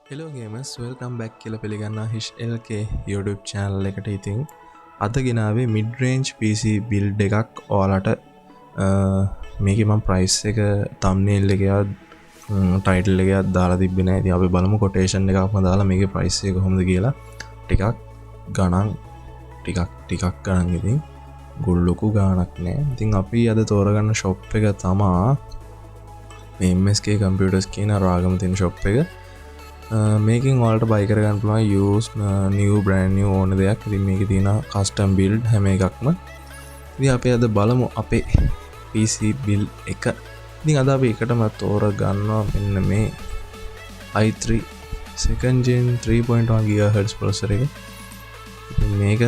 Hello gamers, welcome back කියලා පිළිගන්නවා Hish LK YouTube channel එකට. ඉතින් අද ගෙනාවේ mid range PC build එකක් ඔයාලට. මේකේ මම price එක thumbnail එකේ title එකේ දාලා තිබ්බේ නෑ. ඉතින් අපි බලමු quotation එකක්ම දාලා මේකේ price එක කොහොමද කියලා. ටිකක් ගණන් ගණන් ඉතින් ගොල්ලොකු ගාණක් නෑ. ඉතින් අපි අද තෝරගන්න shop එක තමා මේ MSK computers කියන රාගම තියෙන shop එක. මේකින් වලට බයි කරගන්න පුළුවන් use new brand new ඕන දෙයක්. ඉතින් මේකේ තියෙන custom build හැම එකක්ම. ඉතින් අපි අද බලමු අපේ PC build එක. ඉතින් අද අපි එකටම තෝරගන්නවා මෙන්න මේ i3 second gen 3.1 GHz processor එක. ඉතින් මේක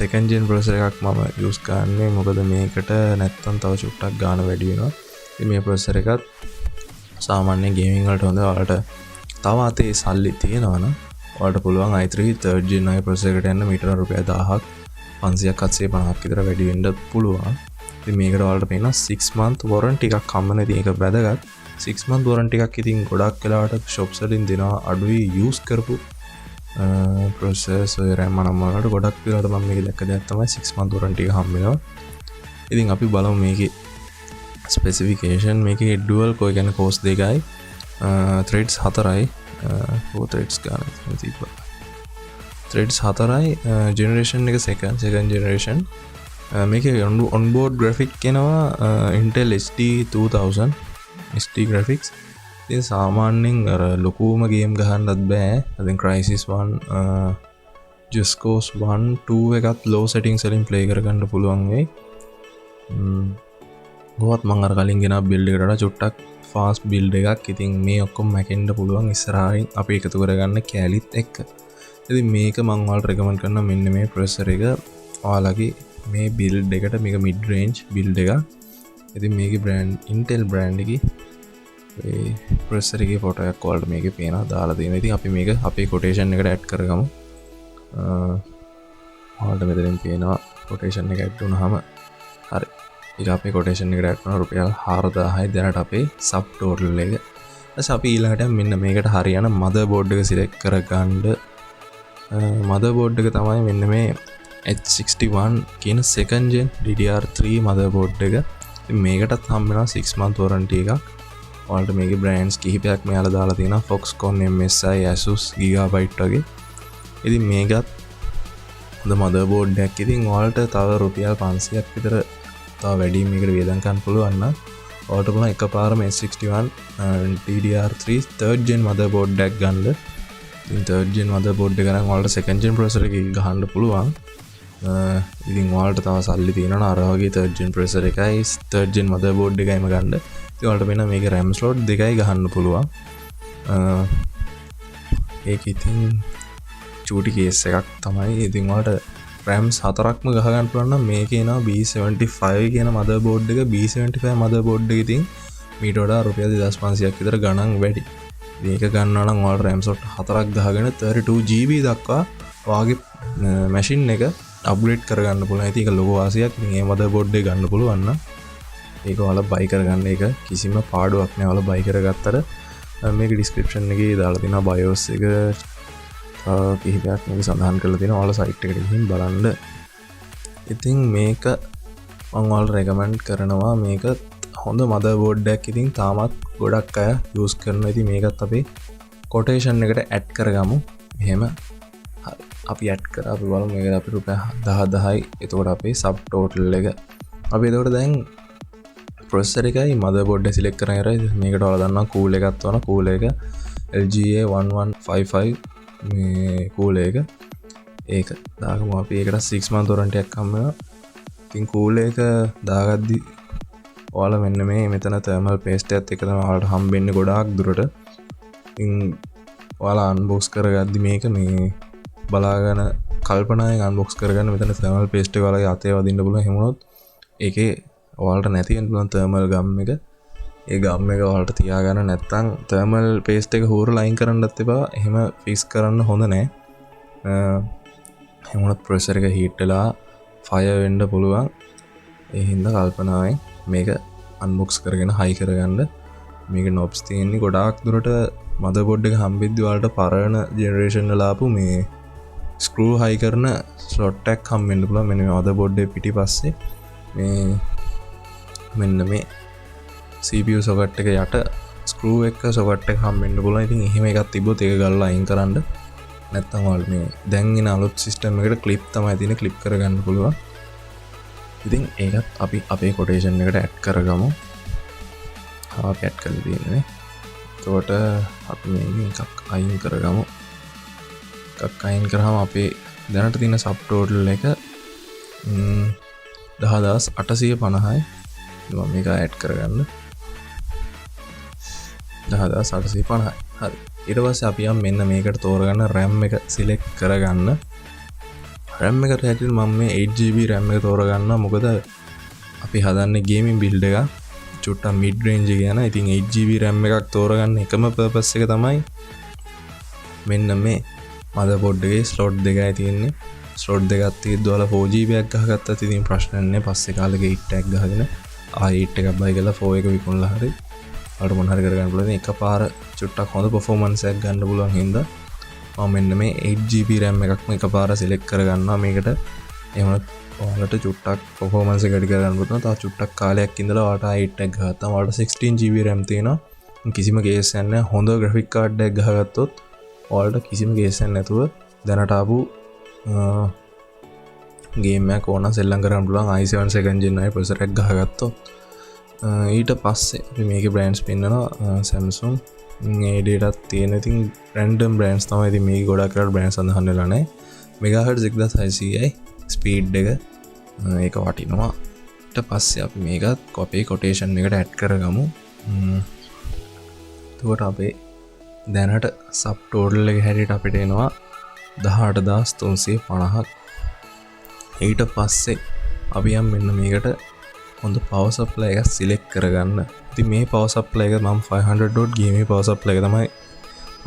second gen processor එකක් මම use කරන්නේ මොකද මේකට නැත්තම් තව චුට්ටක් ගාන වැඩි වෙනවා. ඉතින් මේ processor එකත් සාමාන්‍ය gaming වලට හොඳ. ඔයාලට තව අතේ සල්ලි තියෙනවනම් ඔයාලට පුළුවන් i3 3rd gen processor එකට යන්න මීටර රුපියල් 1000ක් 500ක් 750ක් විතර වැඩි වෙන්න පුළුවන්. ඉතින් මේකට ඔයාලට පේන 6 month warranty එකක් හම්බ නැති එක වැදගත්. 6 month warranty එකක් ඉතින් ගොඩක් වෙලාවට shops වලින් දෙනවා අඩුයි use කරපු processor RAM නම් වලට ගොඩක් වෙලාවට මම මේක දැක්ක දෙයක් තමයි 6 month warranty එක හම්බ වෙනවා. ඉතින් අපි බලමු මේකේ specification. මේකේ dual core කියන්නේ cores දෙකයි threads 4යි threads ගන්න තිබ්බා. threads 4යි generation එක second generation. මේකේ onboard graphic කෙනවා Intel HD 2000 HD graphics. ඉතින් සාමාන්‍යයෙන් අර ලොකුම ගේම් ගහන්නත් බෑ. ඉතින් Crysis 1 Just Cause 1 2 එකත් low settings වලින් play කරගන්න පුළුවන් වෙයි. ගොවත් මම අර කලින් ගෙන build එකට වඩා චුට්ටක් fast build එකක්. ඉතින් මේ ඔක්කොම මැකෙන්න පුළුවන් ඉස්සරහින් අපි එකතු කරගන්න කැලිත් එක්ක. ඉතින් මේක මම ඔයාලට recommend කරනවා මෙන්න මේ processor එක ඔයාලගේ මේ build එකට. මේක mid range build එකක්. ඉතින් මේකේ brand Intel brand එකේ මේ processor එකේ photo එකක් ඔයාලට මේකේ පේනවා දාලා තියෙනවා. ඉතින් අපි මේක අපේ quotation එකට add කරගමු. ඔයාලට මෙතනින් පේනවා quotation එක add වුණාම හරි. ඒක අපේ quotation එකට add කරන රුපියල් 4000යි දැනට අපේ sub total එක. ඊට අපි ඊළඟට මෙන්න මේකට හරියන motherboard එක select කරගන්න. motherboard එක තමයි මෙන්න මේ H61 කියන second gen DDR3 motherboard එක. ඉතින් මේකටත් හම්බ වෙනවා 6 month warranty එකක්. ඔයාලට මේකේ brands කිහිපයක් මෙයාලා දාලා තියෙනවා Foxconn, MSI, Asus, Gigabyte වගේ. ඉතින් මේකත් හොඳ motherboard එකක්. ඉතින් ඔයාලට තව රුපියල් 500ක් විතර තව වැඩි මේකට වියදම් කරන්න පුළුවන් නම් ඔයාලට පුළුවන් එකපාරම S61 DDR3 3rd gen motherboard එකක් ගන්න. ඉතින් 3rd gen motherboard එක නම් ඔයාලට second gen processor එකකින් ගහන්න පුළුවන්. ඉතින් ඔයාලට තව සල්ලි තියෙනවා නම් අර වගේ 3rd gen processor එකයි 3rd gen motherboard එකයිම ගන්න. ඉතින් ඔයාලට වෙන මේකේ RAM slot දෙකයි ගහන්න පුළුවන්. ඒක ඉතින් චූටි කේස් එකක් තමයි. ඉතින් ඔයාලට RAMs 4ක්ම ගහගන්න පුළුවන් නම් මේකේ එනවා B75 කියන motherboard එක. B75 motherboard එක ඉතින් මීට වඩා රුපියල් 2500ක් විතර ගණන් වැඩි. මේක ගන්නවා නම් ඔයාලට RAM slot 4ක් ගහගෙන 32GB දක්වා ඔයාගේ machine එක upgrade කරගන්න පුළුවන්. ඉතින් ඒක ලොකු වාසියක්. ඉතින් මේ motherboard එක ගන්න පුළුවන් නම් ඒක ඔයාලා buy කරගන්න එක කිසිම පාඩුවක් නෑ. ඔයාලා buy කරගත්තට මේක description එකේ දාලා තියෙනවා BIOS එක කිහිපයක් මේක සඳහන් කරලා තියෙනවා. ඔයාලා site එකට ගිහින් බලන්න. ඉතින් මේක මම ඔයාලට recommend කරනවා. මේක හොඳ motherboard එකක්. ඉතින් තාමත් ගොඩක් අය use කරනවා. ඉතින් මේකත් අපේ quotation එකට add කරගමු. මෙහෙම හරි අපි add කරා. අපි බලමු මේකට අපි රුපියල් 10000යි. එතකොට අපේ sub total එක අපි එතකොට දැන් processor එකයි motherboard එක select කරගෙන ඉවරයි. මේකට ඔයාලා දන්නවා cool එකක් තවන cool එක LGA 1155 මේ cool එක ඒක දාගමු අපි. ඒකට 6 month warranty එකක් හම්බ වෙනවා. ඉතින් cool එක දාගද්දි ඔයාලා මෙන්න මේ මෙතන thermal paste එකත් එක තමයි ඔයාලට හම්බෙන්නේ ගොඩාක් දුරට. ඉතින් ඔයාලා unbox කරගද්දි මේක මේ බලාගෙන කල්පනායෙන් unbox කරගන්න. මෙතන thermal paste එක ඔයාලගේ අතේ වදින්න පුළුවන්. එහෙම වුණොත් ඒකේ ඔයාලට නැති වෙන්න පුළුවන් thermal gum එක. ඒ ගම් එක ඔයාලට තියාගන්න. නැත්නම් thermal paste එක හොරලා අයින් කරන්නත් එපා. එහෙම fix කරන්න හොඳ නෑ. එහෙම වුණොත් processor එක heat වෙලා fire වෙන්න පුළුවන්. ඒ හින්දා කල්පනාවෙන් මේක unbox කරගෙන high කරගන්න. මේක නොබ්ස් තියෙන්නේ ගොඩාක් දුරට මදර්බෝඩ් එක හම්බෙද්දි ඔයාලට පරණ ජෙනරේෂන් වල ආපු මේ ස්ක්‍රූ හයි කරන ස්ලොට් එකක් හම්බෙන්න පුළුවන් මෙන්න මේ මදර්බෝඩ් එකේ පිටිපස්සේ මේ මෙන්න මේ CPU socket එක යට ස්ක්‍රූ එක socket එක හම්බෙන්න පුළුවන්. ඉතින් එහෙම එකක් තිබ්බොත් ඒක ගල්ලා අයින් කරන්න. නැත්තම් ඔයාලා මේ දැන් එන අලුත් සිස්ටම් එකට ක්ලිප් තමයි තියෙන්නේ ක්ලිප් කරගන්න පුළුවන්. ඉතින් ඒකත් අපි අපේ කොටේෂන් එකට ඇඩ් කරගමු. අපි ඇඩ් කරලා තියෙන්නේ. එතකොට අපි මේක එකක් අයින් කරගමු. එකක් අයින් කරාම අපේ දැනට තියෙන සබ් ටෝටල් එක 10850යි. මම මේක ඇඩ් කරගන්න. 10850යි. හරි. ඊට පස්සේ අපි යම් මෙන්න මේකට තෝරගන්න RAM එක සිලෙක්ට් කරගන්න. RAM එකට හැටියට මම මේ 8GB RAM එක තෝරගන්නවා. මොකද අපි හදන්නේ ගේමින් බිල්ඩ් එකක්. චුට්ටක් මිඩ් රේන්ජ් එක යන. ඉතින් 8GB RAM එකක් තෝරගන්න එකම පර්පස් එක තමයි මෙන්න මේ මදර්බෝඩ් එකේ ස්ලොට් දෙකයි තියෙන්නේ. ස්ලොට් දෙකක් තියෙද්දි ඔයාලා 4GB එකක් ගහගත්තත් ඉතින් ප්‍රශ්නයක් නැහැ. පස්සේ කාලෙක 8 එකක් ගහගෙන 8 එකක් බයි කරලා 4 එක විකුණලා හරි ඔයාලට මොන හරි කරගන්න පුළුවන්. එකපාර චුට්ටක් හොඳ performance එකක් ගන්න පුළුවන් හින්දා මම මෙන්න මේ 8GB RAM එකක්ම එකපාර සිලෙක්ට් කරගන්නවා මේකට. එහෙමත් ඔයාලට චුට්ටක් performance එක වැඩි කරගන්න පුළුවන්. තව චුට්ටක් කාලයක් ඉඳලා ඔයාලට 8 එකක් ගහත්තාම ඔයාලට 16GB RAM තියෙනවා. කිසිම කේස් එකක් නැහැ. හොඳ graphic card එකක් ගහගත්තොත් ඔයාලට කිසිම කේස් එකක් නැතුව දැනට ආපු ගේම් එකක් ඕන සෙල්ලම් කරන්න පුළුවන්. i7 second gen එකයි processor එකක් ගහගත්තොත්. ඊට පස්සේ අපි මේකේ brands පෙන්නනවා. Samsung ඒඩටත් තියෙන. ඉතින් රැන්ඩම් බ්‍රෑන්ඩ්ස් තමයි. ඉතින් මේක ගොඩක් කරලා බ්‍රෑන්ඩ්ස් සඳහන් වෙලා නැහැ. මෙගාහර්ට්ස් 1600යි ස්පීඩ් එක. ඒක වටිනවා. ඊට පස්සේ අපි මේකත් අපේ කොටේෂන් එකට ඇඩ් කරගමු. එතකොට අපේ දැනට සබ් ටෝටල් එක හැටියට අපිට එනවා 18350ක්. ඊට පස්සේ අපි යම් මෙන්න මේකට හොඳ power supply එකක් select කරගන්න. ඉතින් මේ power supply එක මම 500 gaming power supply එක තමයි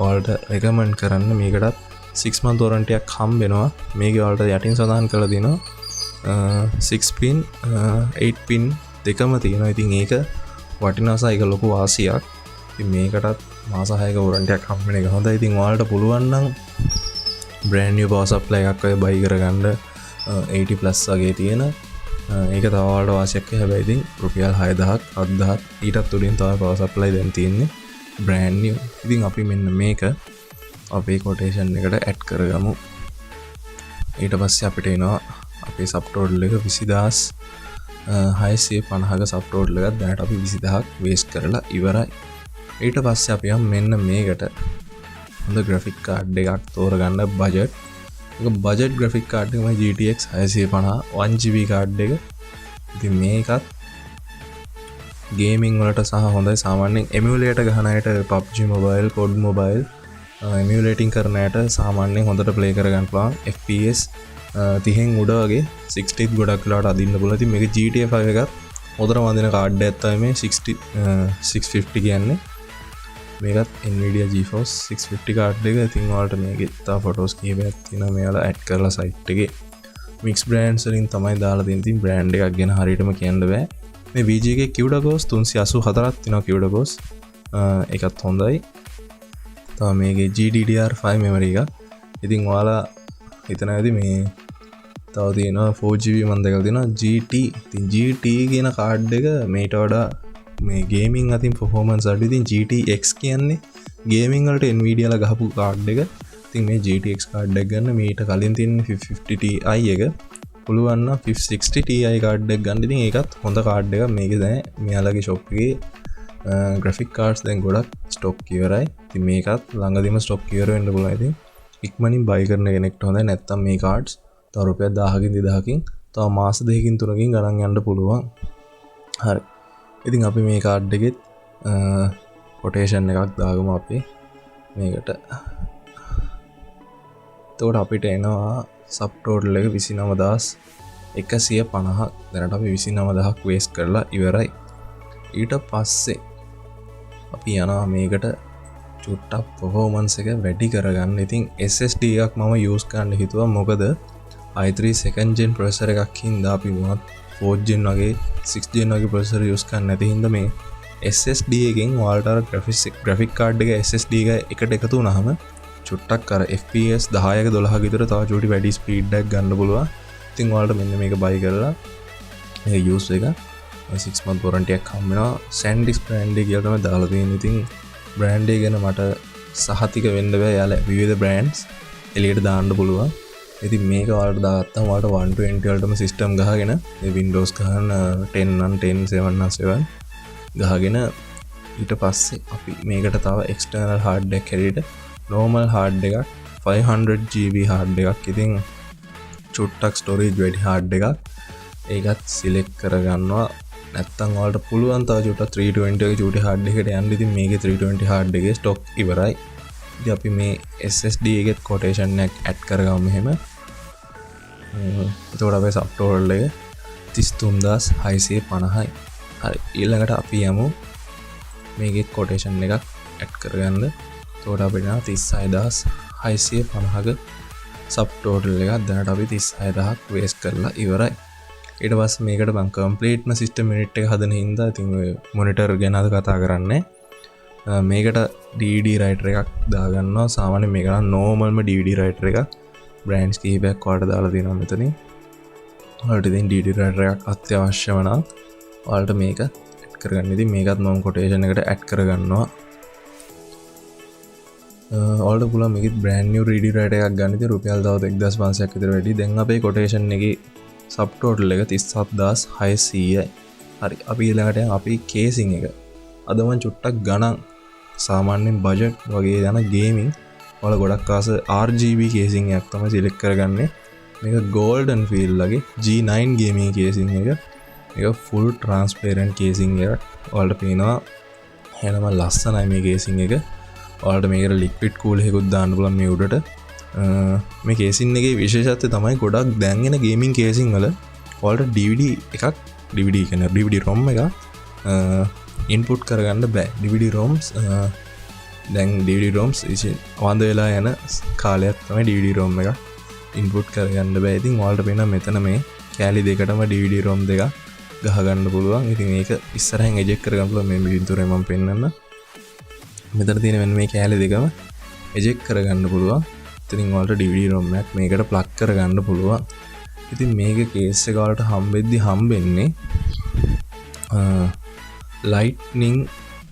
ඔයාලට recommend කරන්න. මේකටත් 6 month warranty එකක් හම්බ වෙනවා. මේක ඔයාලට යටින් සඳහන් කරලා දිනවා 6 pin 8 pin දෙකම තියෙනවා. ඉතින් ඒක වටිනාසා ඒක ලොකු වාසියක්. ඉතින් මේකටත් මාස 6ක warranty එකක් හම්බ වෙන එක හොඳයි. ඉතින් ඔයාලට පුළුවන් නම් brand new power supply එකක් ඔය buy කරගන්න 80 plus වගේ තියෙන. ඒක තව ඔයාලට වාසියක්. හැබැයි ඉතින් රුපියල් 6000ක් 7000ක් ඊටත් උඩින් තමයි power supply දැන් තියෙන්නේ brand new. ඉතින් අපි මෙන්න මේක අපේ quotation එකට add කරගමු. ඊට පස්සේ අපිට එනවා අපේ sub total එක 20650ක sub total එකක්. දැනට අපි 20000ක් waste කරලා ඉවරයි. ඊට පස්සේ අපි යම් මෙන්න මේකට හොඳ graphic card එකක් තෝරගන්න budget. ඒක budget graphic card එකමයි GTX 650 1GB card එක. ඉතින් මේකත් gaming වලට සහ හොඳයි. සාමාන්‍යයෙන් emulator ගහන අයට PUBG Mobile, COD Mobile emulating කරන අයට සාමාන්‍යයෙන් හොඳට play කරගන්න පුළුවන්. FPS 30න් උඩ වගේ 60ත් ගොඩක් වෙලාවට අදින්න පුළුවන්. ඉතින් මේක GTA 5 එකත් හොඳට වදින කාඩ් එකක් තමයි මේ 650 කියන්නේ. මේකත් Nvidia GeForce 650 කාඩ් එක. ඉතින් ඔයාලට මේකේ තව ෆොටෝස් කීපයක් තියෙනවා. මේවල ඇඩ් කරලා සයිට් එකේ mix brands වලින් තමයි දාලා තියෙන්නේ. ඉතින් brand එකක් ගැන හරියටම කියන්න බෑ. මේ VG එකේ CUDA-GOS 384ක් තියෙනවා CUDA-GOS. ඒකත් හොඳයි. තව මේකේ GDDR5 memory එකක්. ඉතින් ඔයාලා හිතන ඇති මේ තව තියෙනවා 4GB මම දැකලා තියෙනවා GT. ඉතින් GT කියන කාඩ් එක මේට වඩා මේ ගේමින් අතින් performance අඩුයි. ඉතින් GTX කියන්නේ ගේමින් වලට Nvidia ලා ගහපු කාඩ් එක. ඉතින් මේ GTX කාඩ් එක ගන්න මීට කලින් තියෙන 550 Ti එක පුළුවන් නම් 560 Ti කාඩ් එක ගන්න. ඉතින් ඒකත් හොඳ කාඩ් එකක්. මේකේ දැන් මෙයාලගේ shop එකේ graphic cards දැන් ගොඩක් stock ඉවරයි. ඉතින් මේකත් ළඟදීම stock ඉවර වෙන්න පුළුවන්. ඉතින් ඉක්මනින් buy කරන කෙනෙක්ට හොඳයි. නැත්තම් මේ cards තව රුපියල් 1000කින් 2000කින් තව මාස 2කින් 3කින් ගණන් යන්න පුළුවන්. හරි. ඉතින් අපි මේ කාඩ් එකෙත් කොටේෂන් එකක් දාගමු අපි මේකට. එතකොට අපිට එනවා සබ් ටෝටල් එක 29150ක්. දැනට අපි 29000ක් වේස්ට් කරලා ඉවරයි. ඊට පස්සේ අපි යනවා මේකට චුට්ටක් performance එක වැඩි කරගන්න. ඉතින් SSD එකක් මම use කරන්න හිතුවා. මොකද i3 second gen processor එකක් හින්දා අපි මොනවත් 4th gen වගේ 6th gen වගේ processor use කරන්න නැති හින්දා මේ SSD එකෙන් ඔයාලට ග්‍රැෆික් කාඩ් එක SSD එක එකට එකතු වුණාම චුට්ටක් අර FPS 10ක 12ක විතර තව චූටි වැඩි ස්පීඩ් එකක් ගන්න පුළුවන්. ඉතින් ඔයාලට මෙන්න මේක buy කරලා මේ යූස් එක 6 month warranty එකක් හම්බ වෙනවා. SanDisk brand එක කියලා තමයි දාලා තියෙන්නේ. ඉතින් brand එක ගැන මට සහතික වෙන්න බෑ. යාලා විවිධ brands එළියට දාන්න පුළුවන්. ඉතින් මේක ඔයාලට දාගත්තාම ඔයාලට 120 වලටම system ගහගෙන මේ Windows ගහන 10 නම් 10 7 නම් 7 ගහගෙන ඊට පස්සේ අපි මේකට තව external hard disk හැටියට normal hard එකක් 500GB hard එකක්. ඉතින් චුට්ටක් storage වැඩි hard එකක් ඒකත් select කරගන්නවා. නැත්තම් ඔයාලට පුළුවන් තව චුට්ටක් 320 එක චූටි hard එකකට යන්න. ඉතින් මේකේ 320 hard එකේ stock ඉවරයි. ඉතින් අපි මේ SSD එකේ quotation එක add කරගමු මෙහෙම. එතකොට අපේ subtotal එක 33650යි. හරි ඊළඟට අපි යමු මේකේ quotation එකක් add කරගන්න. එතකොට අපිට 36650ක subtotal එකක් දැනට අපි 36000ක් waste කරලා ඉවරයි. ඊට පස්සේ මේකට මම complete system unit එක හදන හින්දා ඉතින් ඔය monitor ගැන අද කතා කරන්නේ. මේකට DVD writer එකක් දාගන්නවා. සාමාන්‍යයෙන් මේක නම් normalම DVD writer එකක්. brands කීපයක් ඔයාලට දාලා තියෙනවා මෙතනින්. ඔයාලට ඉතින් DVD writer එකක් අත්‍යවශ්‍යම නම් ඔයාලට මේක add කරගන්න. ඉතින් මේකත් මම quotation එකට add කරගන්නවා. ඔයාලට පුළුවන් මේකෙත් brand new DVD writer එකක් ගන්න. ඉතින් රුපියල් 1500ක් විතර වැඩි. දැන් අපේ quotation එකේ subtotal එක 37600යි. හරි අපි ඊළඟට අපි casing එක අද මම චුට්ටක් ගණන් සාමාන්‍යයෙන් budget වගේ යන gaming වල ගොඩක් ආස RGB casing එකක් තමයි select කරගන්නේ. මේක golden feel ලගේ G9 gaming casing එක. මේක full transparent casing එකක්. ඔයාලට පේනවා එහෙනම් ලස්සනයි මේ casing එක. ඔයාලට මේකට liquid cool එකකුත් දාන්න පුළුවන් මේ උඩට. මේ casing එකේ විශේෂත්වය තමයි ගොඩක් දැන් එන gaming casing වල ඔයාලට DVD කියන්නේ DVD ROM එකක් input කරගන්න බෑ. DVD ROMs දැන් DVD ROMs වඳ වෙලා යන කාලයක් තමයි DVD ROM එක input කරගන්න බෑ. ඉතින් ඔයාලට පේනවා මෙතන මේ කැලි දෙකටම DVD ROM දෙක ගහගන්න පුළුවන්. ඉතින් මේක ඉස්සරහින් eject කරගන්න පුළුවන්. මේ පිටුරේ මම පෙන්නන්න. මෙතන තියෙන මෙන්න මේ කැලි දෙකම eject කරගන්න පුළුවන්. ඉතින් ඔයාලට DVD ROM එකක් මේකට plug කරගන්න පුළුවන්. ඉතින් මේක case එක වලට හම්බෙන්නේ lightning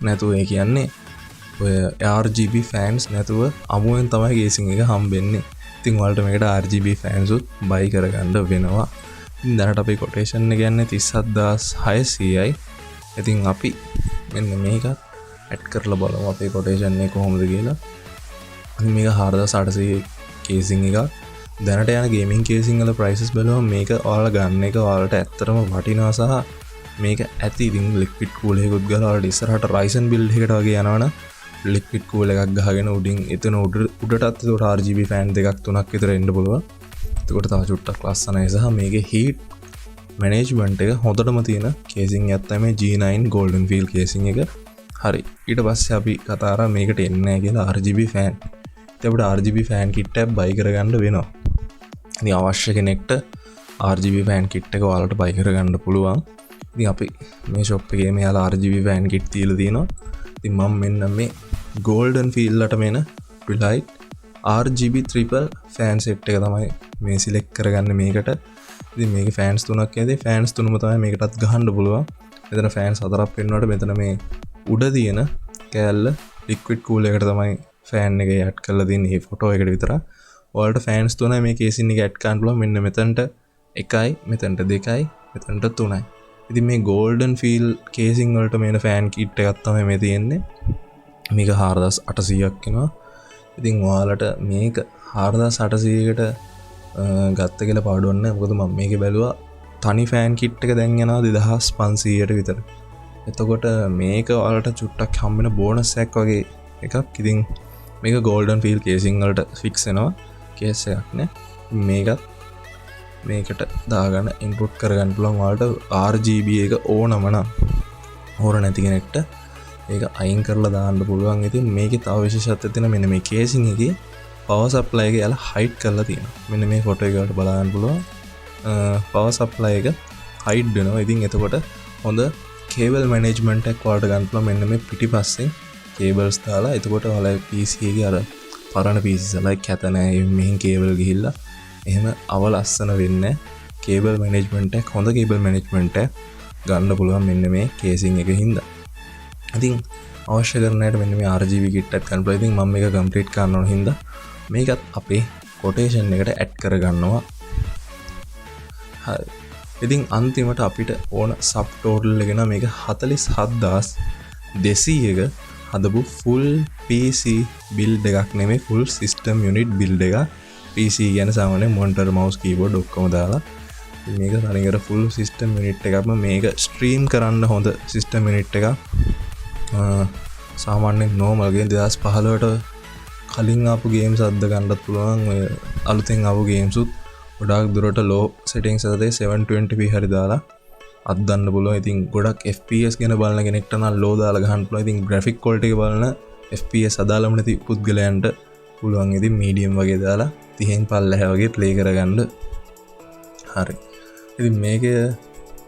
නැතුව ඒ කියන්නේ ඔය RGB fans නැතුව අමුවෙන් තමයි casing එක හම්බෙන්නේ. ඉතින් ඔයාලට මේකට RGB fans උත් buy කරගන්න වෙනවා. ඉතින් දැනට අපේ quotation එක කියන්නේ 37600යි. ඉතින් අපි මෙන්න මේක add කරලා බලමු අපේ quotation එක කොහොමද කියලා. මේක 4800 casing එකක්. දැනට යන gaming casing වල prices බලුවම මේක ඔයාලා ගන්න එක ඔයාලට ඇත්තටම වටිනවා සහ මේක ඇති. ඉතින් liquid cool එකකුත් ගහලා ඔයාලට ඉස්සරහට Ryzen build එකකට වගේ යනවනම් liquid cool එකක් ගහගෙන උඩින් එතන උඩටත් ඒකට RGB fan දෙකක් තුනක් විතර එන්න පුළුවන්. එතකොට තව චුට්ටක් ලස්සනයි සහ මේකේ heat management එක හොඳටම තියෙන casing එකක් තමයි G9 golden field casing එක. හරි ඊට පස්සේ අපි කතා කරා මේකට එන්නේ නැහැ කියලා RGB fan. ඉතින් අපිට RGB fan kit එකක් buy කරගන්න වෙනවා. ඉතින් අවශ්‍ය කෙනෙක්ට RGB fan kit එක ඔයාලට buy කරගන්න පුළුවන්. ඉතින් අපි මේ shop එකේ මෙයාලා RGB fan kit තියලා තියෙනවා. ඉතින් මම මෙන්න මේ golden field ලට මෙන Twilight RGB triple fan set එක තමයි මේ select කරගන්නේ මේකට. ඉතින් මේකේ fans තුනක් ඇති. fans තුනම තමයි මේකටත් ගහන්න පුළුවන්. මෙතන fans හතරක් පෙන්වන්නට මෙතන මේ උඩ තියෙන කෑල්ල liquid cool එකට තමයි fan එක add කරලා තියෙන්නේ. මේ photo එකට විතර. ඔයාලට fans තුනයි මේ casing එක add කරන්න පුළුවන්. මෙන්න මෙතනට 1යි, මෙතනට 2යි, මෙතනට 3යි. ඉතින් මේ golden field casing වලට මේන fan kit එකක් තමයි මේ තියෙන්නේ. මේක 4800ක් වෙනවා. ඉතින් ඔයාලට මේක 4800කට ගත්ත කියලා පාඩුවක් නැහැ. මොකද මම මේකේ බැලුවා තනි fan kit එක දැන් යනවා 2500ට විතර. එතකොට මේක ඔයාලට චුට්ටක් හම්බෙන බෝනස් එකක් වගේ එකක්. ඉතින් මේක golden field casing වලට fix වෙනවා. case එකක් නේ. මේකට දාගන්න input කරගන්න පුළුවන්. ඔයාලට RGB එක ඕනම නම් ඕන නැති කෙනෙක්ට ඒක අයින් කරලා දාන්න පුළුවන්. ඉතින් මේකේ තව විශේෂත්වයක් තියෙනවා. මෙන්න මේ casing එකේ power supply එක යාලා hide කරලා තියෙනවා. මෙන්න මේ photo එක වලට බලන්න පුළුවන්. power supply එක hide වෙනවා. ඉතින් එතකොට හොඳ කේබල් මැනේජ්මන්ට් එකක් ඔයාලට ගන්න පුළුවන් මෙන්න මේ පිටිපස්සෙන් කේබල්ස් දාලා. එතකොට ඔයාලා PC එකේ අර පරණ PCs වල කැත නැහැ මෙහෙන් කේබල් ගිහිල්ලා එහෙම අවලස්සන වෙන්නේ. කේබල් මැනේජ්මන්ට් එක හොඳ කේබල් මැනේජ්මන්ට් එක ගන්න පුළුවන් මෙන්න මේ කේසින් එකේ හින්දා. ඉතින් අවශ්‍ය කරනයට මෙන්න මේ RGB kit එකක් ගන්න පුළුවන්. ඉතින් මම මේක කම්ප්ලීට් කරන්න ඕන හින්දා මේකත් අපේ කොටේෂන් එකට ඇඩ් කරගන්නවා. හරි. ඉතින් අන්තිමට අපිට ඕන සබ් ටෝටල් එක නම් මේක 47200ක හදපු ෆුල් PC බිල්ඩ් එකක් නෙමෙයි ෆුල් සිස්ටම් යුනිට් බිල්ඩ් එකක්. PC කියන්නේ සාමාන්‍ය මොනිටර් මවුස් කීබෝඩ් ඔක්කොම දාලා මේක තනිකර ෆුල් සිස්ටම් යුනිට් එකක්ම මේක ස්ට්‍රීම් කරන්න හොඳ සිස්ටම් යුනිට් එකක්. සාමාන්‍යයෙන් නෝමල් ගේම් 2015ට කලින් ආපු ගේම්ස් අද්ද ගන්නත් පුළුවන්. ඔය අලුතෙන් ආපු ගේම්ස් උත් ගොඩක් දුරට ලෝ සෙටින්ග්ස් එකේ 720p හරි දාලා අද්දන්න පුළුවන්. ඉතින් ගොඩක් FPS ගැන බලන කෙනෙක්ට නම් ලෝ දාලා ගහන්න පුළුවන්. ඉතින් ග්‍රැෆික් ක්වොලිටි එක බලන FPS අදාළම නැති පුද්ගලයන්ට පුළුවන් ඉතින් මීඩියම් වගේ දාලා 30න් පල්ලෙහා වගේ ප්ලේ කරගන්න. හරි. ඉතින් මේක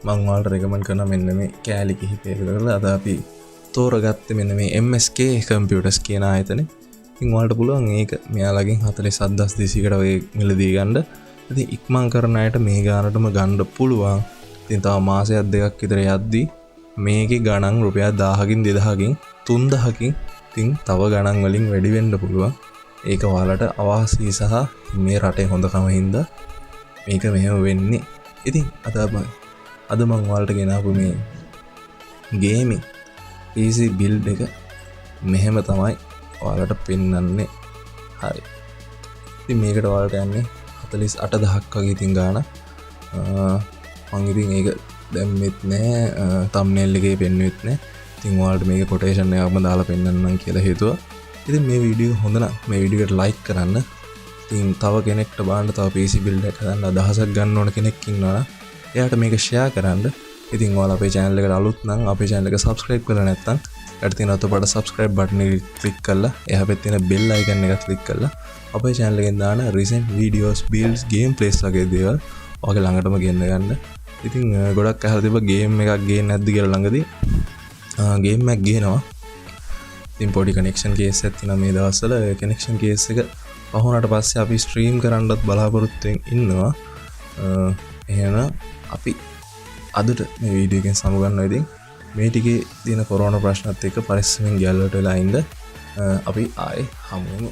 මම ඔයාලට රෙකමන්ඩ් කරනවා මෙන්න මේ කෑලි කිහිපයකට කරලා අද අපි තෝරගත්තේ මෙන්න මේ MSK කම්පියුටර්ස් කියන ආයතනේ. ඉතින් ඔයාලට පුළුවන් මේක මෙයාලගෙන් 47200කට වගේ මිලදී ගන්න. ඉතින් ඉක්මන් කරන අයට මේ ගානටම ගන්න පුළුවන්. ඉතින් තව මාසයක් දෙකක් විතර යද්දී මේකේ ගණන් රුපියල් 1000කින් 2000කින් 3000කින් ඉතින් තව ගණන් වලින් වැඩි වෙන්න පුළුවන්. ඒක ඔයාලට අවාසි සහ මේ රටේ හොඳකම හින්දා මේක මෙහෙම වෙන්නේ. ඉතින් අද මම ඔයාලට ගෙනාවු මේ ගේමින් PC build එක මෙහෙම තමයි ඔයාලට පෙන්වන්නේ. හරි. ඉතින් මේකට ඔයාලට යන්නේ 48000ක් වගේ ඉතින් ගාන. මම ඉතින් ඒක දැම්මෙත් නෑ thumbnail එකේ පෙන්වෙත් නෑ. ඉතින් ඔයාලට මේක කොටේෂන් එකක්ම දාලා පෙන්නන්නම් කියලා හිතුවා. ඉතින් මේ වීඩියෝ හොඳ නම් මේ වීඩියෝ එකට ලයික් කරන්න. ඉතින් තව කෙනෙක්ට බලන්න තව PC build එකක් හදන්න අදහසක් ගන්න ඕන කෙනෙක් ඉන්නවා නම් එයාට මේක share කරන්න. ඉතින් ඔයාලා අපේ channel එකට අලුත් නම් අපේ channel එක subscribe කරලා නැත්නම් යට තියෙන අතපඩ subscribe button එක click කරලා එහා පැත්තේ තියෙන bell icon එක click කරලා අපේ channel එකෙන් දාන recent videos builds gameplays වගේ දේවල් ඔයාගේ ළඟටම ගෙන්න ගන්න. ඉතින් ගොඩක් අහලා තිබ්බා game එකක් ගේන්නේ නැද්ද කියලා ළඟදී. game එකක් ගේනවා. ඉතින් පොඩි connection case එකක් තියෙනවා මේ දවස්වල. connection case එක පහුණාට පස්සේ අපි stream කරන්නත් බලාපොරොත්තු වෙමින් ඉන්නවා. එහෙනම් අපි අදට මේ වීඩියෝ එකෙන් සමුගන්නවා. ඉතින් මේ ටිකේ තියෙන කොරෝනා ප්‍රශ්නත් එක්ක පරිස්සමෙන් ගැලවට වෙලා ඉන්න අපි ආයේ හමු වෙමු.